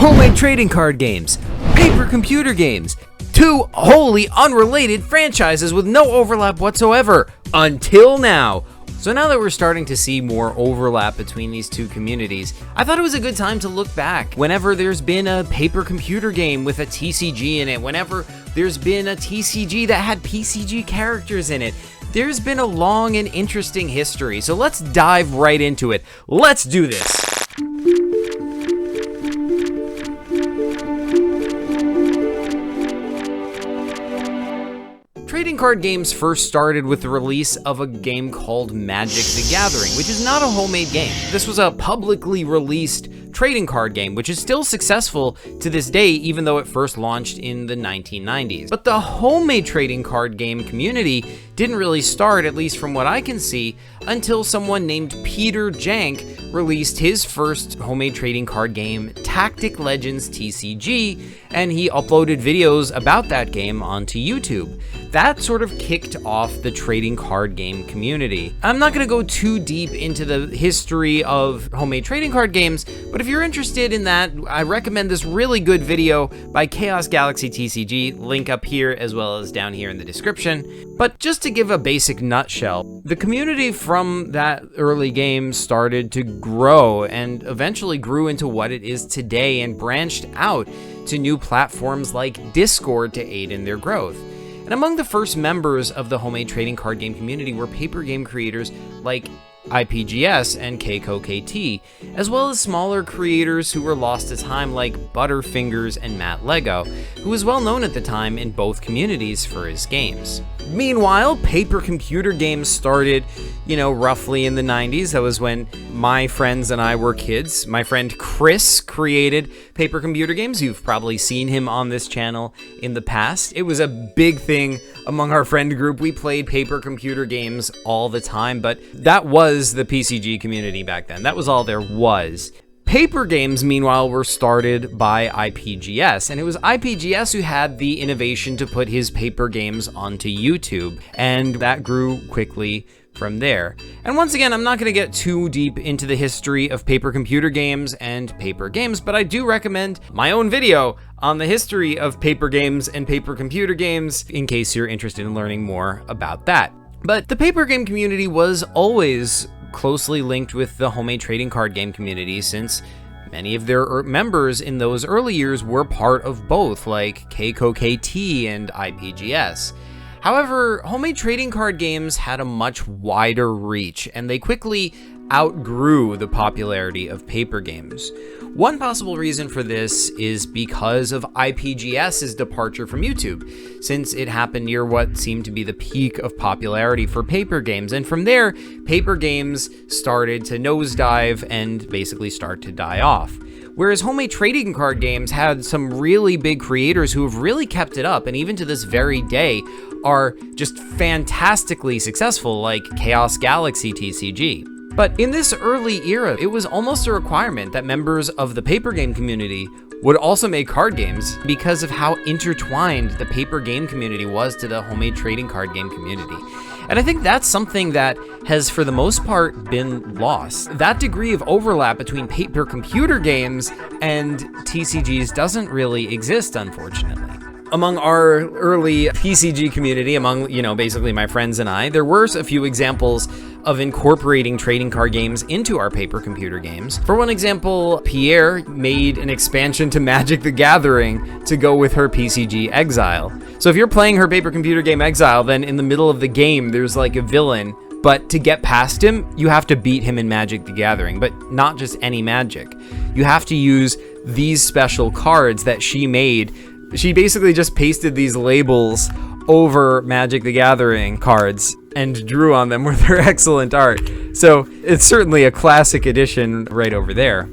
homemade trading card games, paper computer games, two wholly unrelated franchises with no overlap whatsoever, until now. So now that we're starting to see more overlap between these two communities, I thought it was a good time to look back. Whenever there's been a paper computer game with a TCG in it, whenever there's been a TCG that had PCG characters in it, there's been a long and interesting history. So let's dive right into it. Let's do this. Trading card games first started with the release of a game called Magic the Gathering, which is not a homemade game. This was a publicly released trading card game, which is still successful to this day, even though it first launched in the 1990s. But the homemade trading card game community didn't really start, at least from what I can see, until someone named Peter Jank released his first homemade trading card game, Tactic Legends TCG, and he uploaded videos about that game onto YouTube. That sort of kicked off the trading card game community. I'm not going to go too deep into the history of homemade trading card games, but if you're interested in that, I recommend this really good video by Chaos Galaxy TCG, link up here as well as down here in the description. But just to give a basic nutshell, the community from that early game started to grow and eventually grew into what it is today and branched out to new platforms like Discord to aid in their growth. And among the first members of the homemade trading card game community were paper game creators like IPGS and KKOKT, as well as smaller creators who were lost to time like Butterfingers and MacLeod, who was well known at the time in both communities for his games. Meanwhile, paper computer games started, roughly in the 90s. That was when my friends and I were kids. My friend Chris created paper computer games. You've probably seen him on this channel in the past. It was a big thing among our friend group. We played paper computer games all the time, but that was the PCG community back then. That was all there was. Paper games, meanwhile, were started by IPGS, and it was IPGS who had the innovation to put his paper games onto YouTube, and that grew quickly from there. And once again, I'm not going to get too deep into the history of paper computer games and paper games, but I do recommend my own video on the history of paper games and paper computer games in case you're interested in learning more about that. But the paper game community was always closely linked with the homemade trading card game community, since many of their members in those early years were part of both, like KKOKT and IPGS. However, homemade trading card games had a much wider reach, and they quickly outgrew the popularity of paper games. One possible reason for this is because of IPGS's departure from YouTube, since it happened near what seemed to be the peak of popularity for paper games, and from there, paper games started to nosedive and basically start to die off. Whereas homemade trading card games had some really big creators who have really kept it up, and even to this very day are just fantastically successful, like Chaos Galaxy TCG. But in this early era, it was almost a requirement that members of the paper game community would also make card games because of how intertwined the paper game community was to the homemade trading card game community. And I think that's something that has, for the most part, been lost. That degree of overlap between paper computer games and TCGs doesn't really exist, unfortunately. Among our early PCG community, among, basically my friends and I, there were a few examples of incorporating trading card games into our paper computer games. For one example, Pierre made an expansion to Magic the Gathering to go with her PCG Exile. So if you're playing her paper computer game Exile, then in the middle of the game, there's like a villain, but to get past him, you have to beat him in Magic the Gathering, but not just any Magic. You have to use these special cards that she made. She basically just pasted these labels over Magic the Gathering cards and drew on them with her excellent art. So it's certainly a classic edition right over there.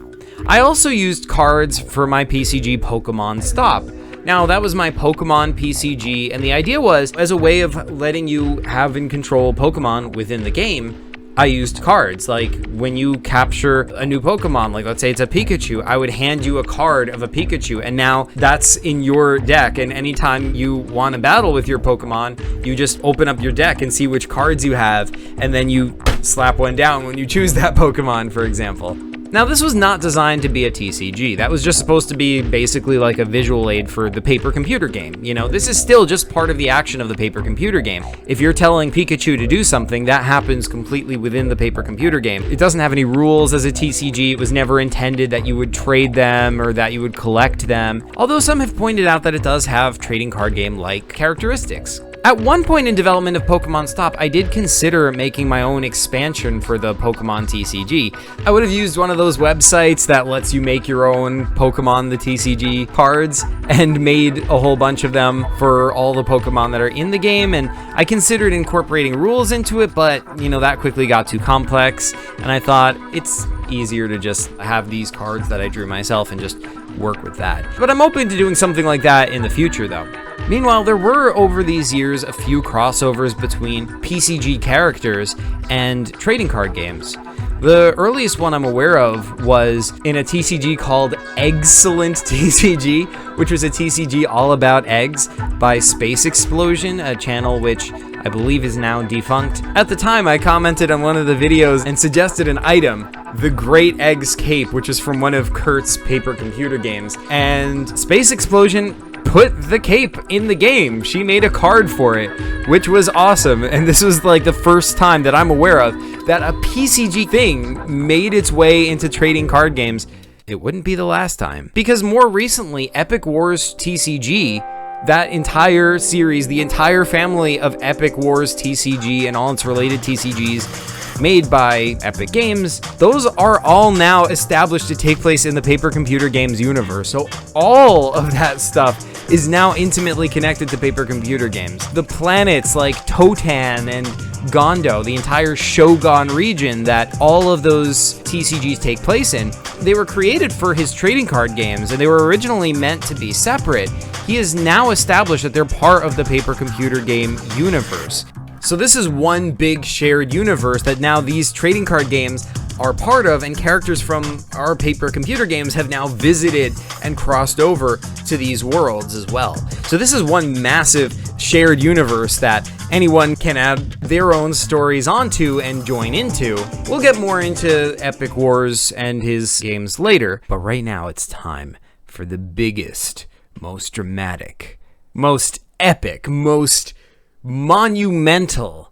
I also used cards for my PCG Pokemon Stop. Now, that was my Pokemon PCG, and the idea was, as a way of letting you have and control Pokemon within the game, I used cards. Like when you capture a new Pokemon, like let's say it's a Pikachu, I would hand you a card of a Pikachu, and now that's in your deck, and anytime you want to battle with your Pokemon, you just open up your deck and see which cards you have, and then you slap one down when you choose that Pokemon, for example. Now, this was not designed to be a TCG. That was just supposed to be basically like a visual aid for the paper computer game. You know, this is still just part of the action of the paper computer game. If you're telling Pikachu to do something, that happens completely within the paper computer game. It doesn't have any rules as a TCG. It was never intended that you would trade them or that you would collect them. Although some have pointed out that it does have trading card game-like characteristics. At one point in development of Pokemon Stop, I did consider making my own expansion for the Pokemon TCG. I would have used one of those websites that lets you make your own Pokemon the TCG cards and made a whole bunch of them for all the Pokemon that are in the game, and I considered incorporating rules into it, but you know, that quickly got too complex, and I thought it's easier to just have these cards that I drew myself and just work with that. But I'm open to doing something like that in the future though. Meanwhile, there were over these years a few crossovers between PCG characters and trading card games. The earliest one I'm aware of was in a TCG called Excellent TCG, which was a TCG all about eggs by Space Explosion, a channel which I believe is now defunct. At the time, I commented on one of the videos and suggested an item, the Great Eggs Cape, which is from one of Kurt's paper computer games, and Space Explosion put the cape in the game. She made a card for it, which was awesome, and this was like the first time that I'm aware of that a PCG thing made its way into trading card games. It wouldn't be the last time, because more recently, Epic Wars TCG, that entire series, the entire family of Epic Wars TCG and all its related TCGs made by Epic Games, those are all now established to take place in the paper computer games universe. So all of that stuff is now intimately connected to paper computer games. The planets like Totan and Gondo, the entire Shogun region that all of those TCGs take place in, they were created for his trading card games, and they were originally meant to be separate. He has now established that they're part of the paper computer game universe. So this is one big shared universe that now these trading card games are part of, and characters from our paper computer games have now visited and crossed over to these worlds as well. So this is one massive shared universe that anyone can add their own stories onto and join into. We'll get more into Epic Wars and his games later, but right now it's time for the biggest, most dramatic, most epic, most monumental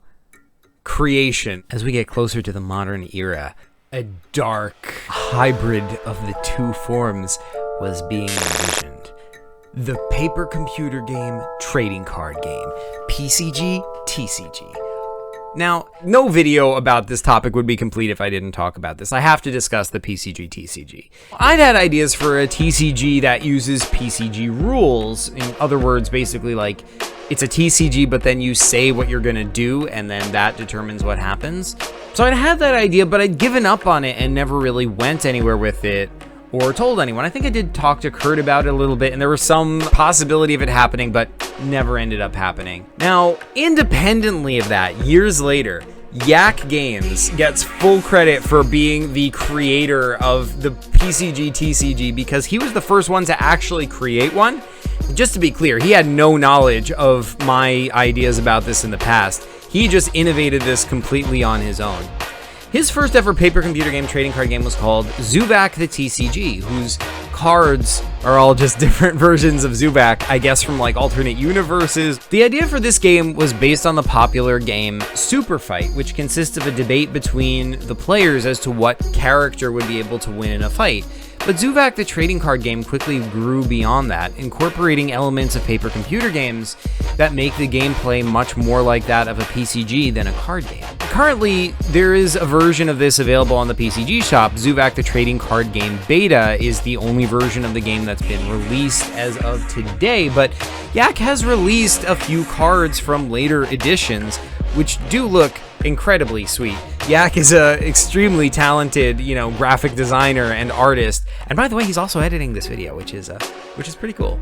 creation as we get closer to the modern era. A dark hybrid of the two forms was being envisioned. The paper computer game trading card game, PCG TCG. Now, no video about this topic would be complete if I didn't talk about this. I have to discuss the PCG TCG. I'd had ideas for a TCG that uses PCG rules. In other words, basically like it's a TCG, but then you say what you're gonna do, and then that determines what happens. So I'd had that idea, but I'd given up on it and never really went anywhere with it or told anyone. I think I did talk to Kurt about it a little bit, and there was some possibility of it happening, but never ended up happening. Now, independently of that, years later, Yak Games gets full credit for being the creator of the PCG TCG because he was the first one to actually create one. Just to be clear, he had no knowledge of my ideas about this in the past. He just innovated this completely on his own. His first ever paper computer game trading card game was called Zubat the TCG, whose cards are all just different versions of Zubat, I guess from like alternate universes. The idea for this game was based on the popular game Super Fight, which consists of a debate between the players as to what character would be able to win in a fight. But Zubat the trading card game quickly grew beyond that, incorporating elements of paper computer games that make the gameplay much more like that of a PCG than a card game. Currently, there is a version of this available on the PCG shop. Zubat the trading card game beta is the only version of the game that's been released as of today, but Yak has released a few cards from later editions, which do look incredibly sweet. Yak is a extremely talented, graphic designer and artist. And by the way, he's also editing this video, which is pretty cool.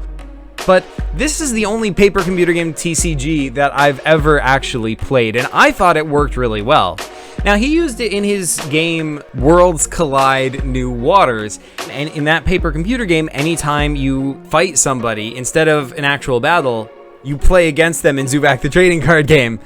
But this is the only paper computer game TCG that I've ever actually played, and I thought it worked really well. Now, he used it in his game Worlds Collide New Waters, and in that paper computer game, anytime you fight somebody, instead of an actual battle, you play against them in Zubat the trading card game,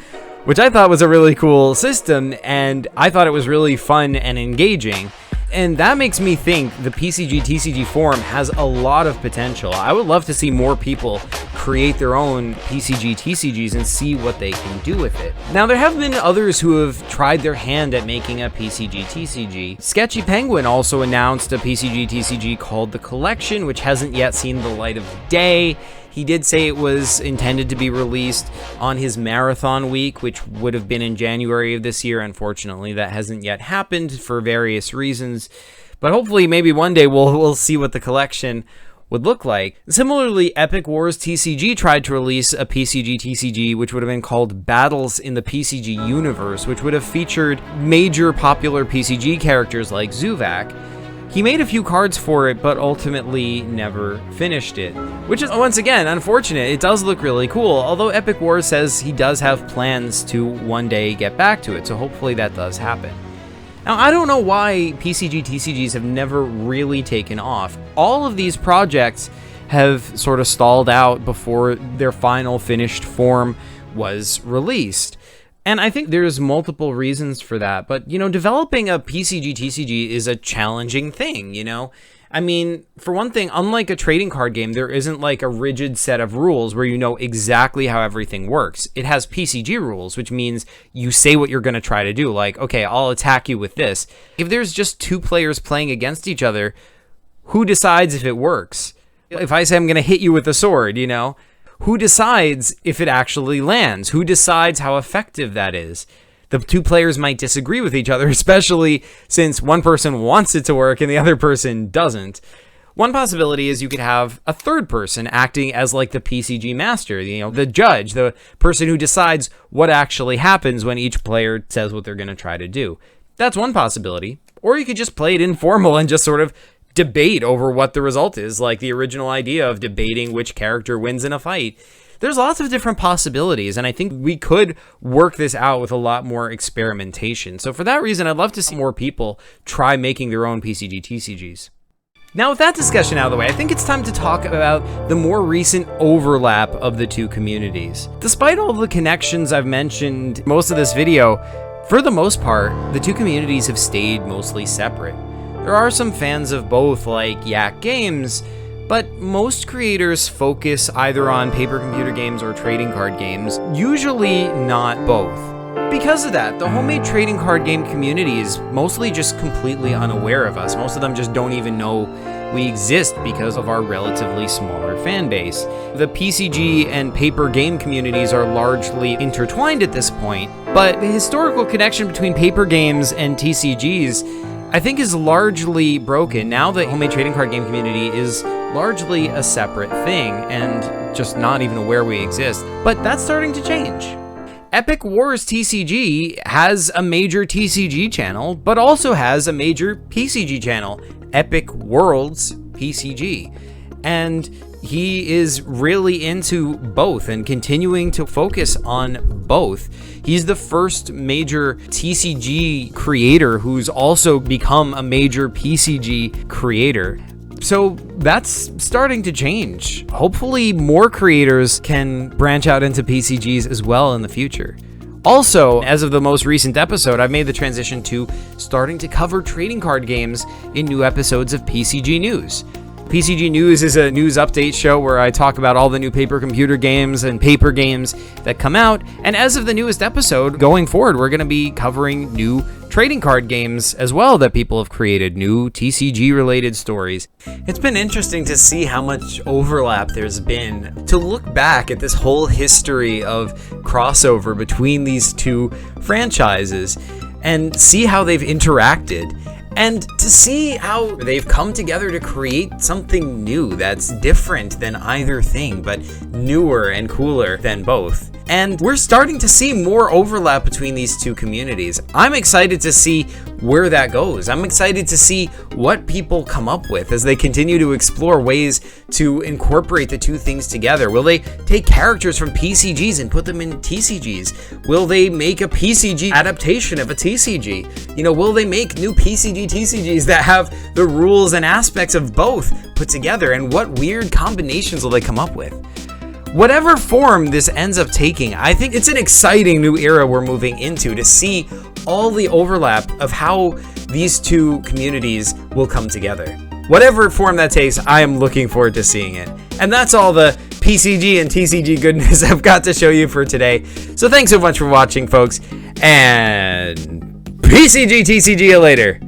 which I thought was a really cool system, and I thought it was really fun and engaging. And that makes me think the PCG TCG forum has a lot of potential. I would love to see more people create their own PCG TCGs and see what they can do with it. Now, there have been others who have tried their hand at making a PCG TCG. Sketchy Penguin also announced a PCG TCG called The Collection, which hasn't yet seen the light of day. He did say it was intended to be released on his marathon week, which would have been in January of this year. Unfortunately, that hasn't yet happened for various reasons. But hopefully, maybe one day we'll see what The Collection would look like. Similarly, Epic Wars TCG tried to release a PCG TCG, which would have been called Battles in the PCG Universe, which would have featured major popular PCG characters like Zuvak. He made a few cards for it, but ultimately never finished it, which is, once again, unfortunate. It does look really cool, although Epic Wars says he does have plans to one day get back to it, so hopefully that does happen. Now, I don't know why PCG TCGs have never really taken off. All of these projects have sort of stalled out before their final finished form was released. And I think there's multiple reasons for that, but, you know, developing a PCG TCG is a challenging thing, you know? I mean, for one thing, unlike a trading card game, there isn't like a rigid set of rules where you know exactly how everything works. It has PCG rules, which means you say what you're going to try to do. Like, okay, I'll attack you with this. If there's just two players playing against each other, who decides if it works? If I say I'm going to hit you with a sword, you know? Who decides if it actually lands? Who decides how effective that is? The two players might disagree with each other, especially since one person wants it to work and the other person doesn't. One possibility is you could have a third person acting as like the PCG master, you know, the judge, the person who decides what actually happens when each player says what they're going to try to do. That's one possibility. Or you could just play it informal and just sort of debate over what the result is, like the original idea of debating which character wins in a fight. There's lots of different possibilities, and I think we could work this out with a lot more experimentation. So for that reason, I'd love to see more people try making their own PCG TCGs. Now, with that discussion out of the way, I think it's time to talk about the more recent overlap of the two communities. Despite all the connections I've mentioned most of this video, for the most part, the two communities have stayed mostly separate. There are some fans of both, like Yak Games, but most creators focus either on paper computer games or trading card games, usually not both. Because of that, the homemade trading card game community is mostly just completely unaware of us. Most of them just don't even know we exist because of our relatively smaller fan base. The PCG and paper game communities are largely intertwined at this point, but the historical connection between paper games and TCGs I think is largely broken. Now the homemade trading card game community is largely a separate thing and just not even aware we exist. But that's starting to change. Epic Wars TCG has a major TCG channel, but also has a major PCG channel, Epic Worlds PCG. And he is really into both and continuing to focus on both. He's the first major TCG creator who's also become a major PCG creator. So that's starting to change. Hopefully more creators can branch out into PCGs as well in the future. Also, as of the most recent episode, I've made the transition to starting to cover trading card games in new episodes of PCG News. PCG News is a news update show where I talk about all the new paper computer games and paper games that come out. And as of the newest episode, going forward, we're going to be covering new trading card games as well that people have created, new TCG related stories. It's been interesting to see how much overlap there's been, to look back at this whole history of crossover between these two franchises and see how they've interacted. And to see how they've come together to create something new that's different than either thing, but newer and cooler than both. And we're starting to see more overlap between these two communities. I'm excited to see where that goes. I'm excited to see what people come up with as they continue to explore ways to incorporate the two things together. Will they take characters from PCGs and put them in TCGs? Will they make a PCG adaptation of a TCG? You know, will they make new PCG TCGs that have the rules and aspects of both put together? And what weird combinations will they come up with? Whatever form this ends up taking, I think it's an exciting new era we're moving into to see all the overlap of how these two communities will come together. Whatever form that takes, I am looking forward to seeing it. And that's all the PCG and TCG goodness I've got to show you for today. So thanks so much for watching, folks, and PCG TCG you later.